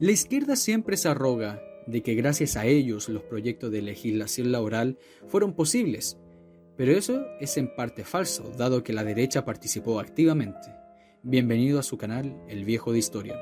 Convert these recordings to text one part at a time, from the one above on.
La izquierda siempre se arroga de que gracias a ellos los proyectos de legislación laboral fueron posibles, pero eso es en parte falso, dado que la derecha participó activamente. Bienvenido a su canal, El Viejo de Historia.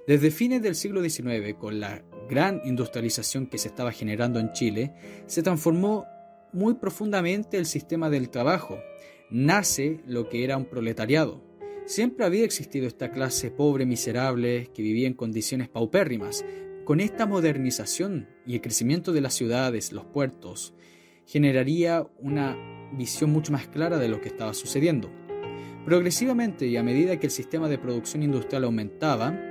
Desde fines del siglo XIX, con la gran industrialización que se estaba generando en Chile, se transformó muy profundamente el sistema del trabajo. Nace lo que era un proletariado. Siempre había existido esta clase pobre, miserable, que vivía en condiciones paupérrimas. Con esta modernización y el crecimiento de las ciudades, los puertos, generaría una visión mucho más clara de lo que estaba sucediendo. Progresivamente y a medida que el sistema de producción industrial aumentaba,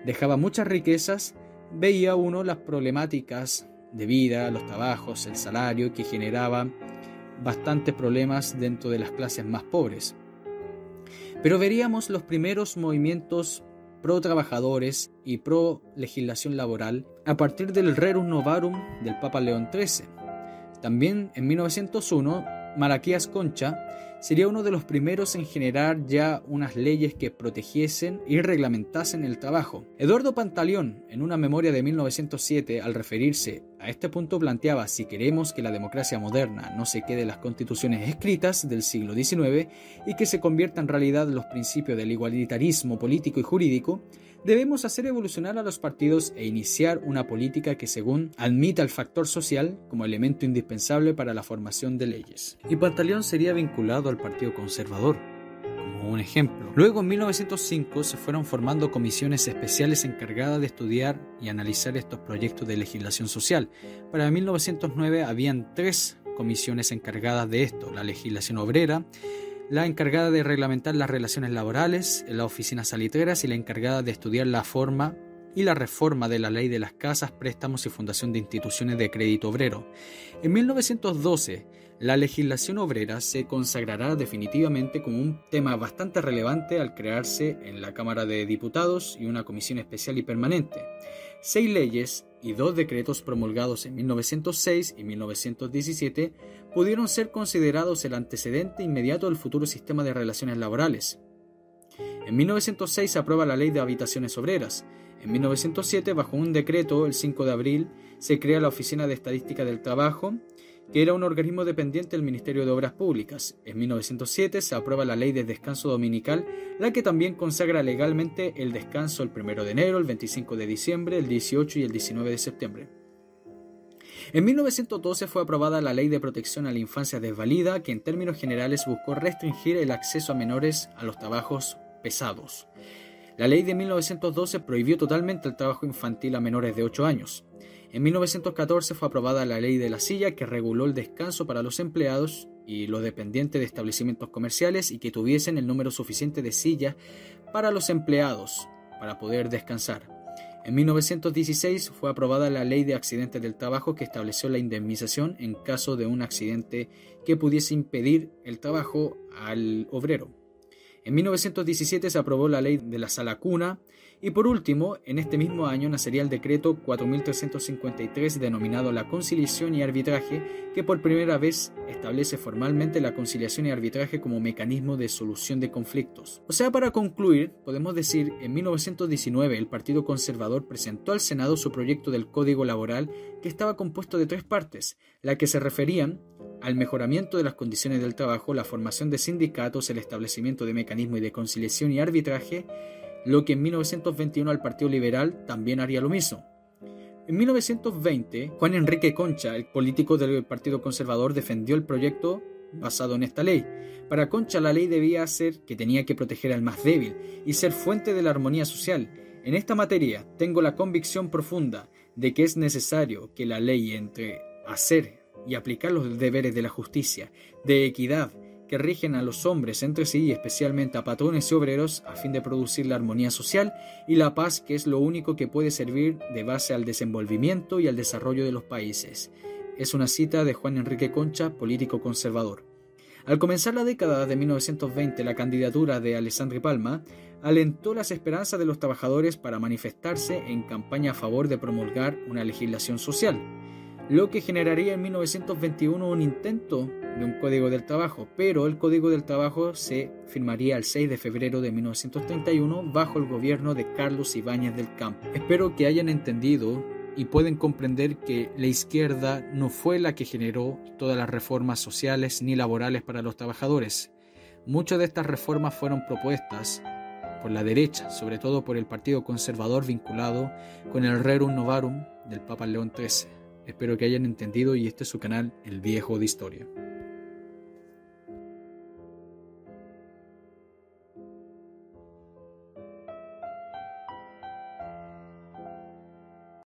dejaba muchas riquezas, veía uno las problemáticas de vida, los trabajos, el salario, que generaba bastantes problemas dentro de las clases más pobres. Pero veríamos los primeros movimientos pro trabajadores y pro legislación laboral a partir del Rerum Novarum del Papa León XIII. También en 1901, Malaquías Concha sería uno de los primeros en generar ya unas leyes que protegiesen y reglamentasen el trabajo. Eduardo Pantaleón, en una memoria de 1907, al referirse a este punto planteaba: si queremos que la democracia moderna no se quede en las constituciones escritas del siglo XIX y que se convierta en realidad los principios del igualitarismo político y jurídico, debemos hacer evolucionar a los partidos e iniciar una política que, según, admita el factor social como elemento indispensable para la formación de leyes. Y Pantaleón sería vinculado al Partido Conservador, como un ejemplo. Luego, en 1905, se fueron formando comisiones especiales encargadas de estudiar y analizar estos proyectos de legislación social. Para 1909 habían 3 comisiones encargadas de esto: la legislación obrera, la encargada de reglamentar las relaciones laborales, las oficinas salitreras y la encargada de estudiar la forma y la reforma de la ley de las casas, préstamos y fundación de instituciones de crédito obrero. En 1912, la legislación obrera se consagrará definitivamente como un tema bastante relevante al crearse en la Cámara de Diputados y una comisión especial y permanente. 6 leyes y 2 decretos promulgados en 1906 y 1917 pudieron ser considerados el antecedente inmediato del futuro sistema de relaciones laborales. En 1906 se aprueba la Ley de Habitaciones Obreras. En 1907, bajo un decreto, el 5 de abril, se crea la Oficina de Estadística del Trabajo, que era un organismo dependiente del Ministerio de Obras Públicas. En 1907 se aprueba la Ley de Descanso Dominical, la que también consagra legalmente el descanso el 1 de enero, el 25 de diciembre, el 18 y el 19 de septiembre. En 1912 fue aprobada la Ley de Protección a la Infancia Desvalida, que en términos generales buscó restringir el acceso a menores a los trabajos pesados. La ley de 1912 prohibió totalmente el trabajo infantil a menores de 8 años. En 1914 fue aprobada la Ley de la Silla, que reguló el descanso para los empleados y los dependientes de establecimientos comerciales y que tuviesen el número suficiente de sillas para los empleados para poder descansar. En 1916 fue aprobada la Ley de Accidentes del Trabajo, que estableció la indemnización en caso de un accidente que pudiese impedir el trabajo al obrero. En 1917 se aprobó la Ley de la Sala Cuna y, por último, en este mismo año nacería el decreto 4353 denominado la Conciliación y Arbitraje, que por primera vez establece formalmente la conciliación y arbitraje como mecanismo de solución de conflictos. O sea, para concluir, podemos decir, en 1919 el Partido Conservador presentó al Senado su proyecto del Código Laboral, que estaba compuesto de 3 partes, la que se referían al mejoramiento de las condiciones del trabajo, la formación de sindicatos, el establecimiento de mecanismos de conciliación y arbitraje, lo que en 1921 al Partido Liberal también haría lo mismo. En 1920, Juan Enrique Concha, el político del Partido Conservador, defendió el proyecto basado en esta ley. Para Concha, la ley debía ser que tenía que proteger al más débil y ser fuente de la armonía social. En esta materia, tengo la convicción profunda de que es necesario que la ley entre hacer y aplicar los deberes de la justicia, de equidad, que rigen a los hombres entre sí y especialmente a patrones y obreros a fin de producir la armonía social y la paz, que es lo único que puede servir de base al desenvolvimiento y al desarrollo de los países. Es una cita de Juan Enrique Concha, político conservador. Al comenzar la década de 1920, la candidatura de Alessandri Palma alentó las esperanzas de los trabajadores para manifestarse en campaña a favor de promulgar una legislación social, lo que generaría en 1921 un intento de un Código del Trabajo, pero el Código del Trabajo se firmaría el 6 de febrero de 1931 bajo el gobierno de Carlos Ibáñez del Campo. Espero que hayan entendido y pueden comprender que la izquierda no fue la que generó todas las reformas sociales ni laborales para los trabajadores. Muchas de estas reformas fueron propuestas por la derecha, sobre todo por el Partido Conservador vinculado con el Rerum Novarum del Papa León XIII. Espero que hayan entendido y este es su canal El Viejo de Historia.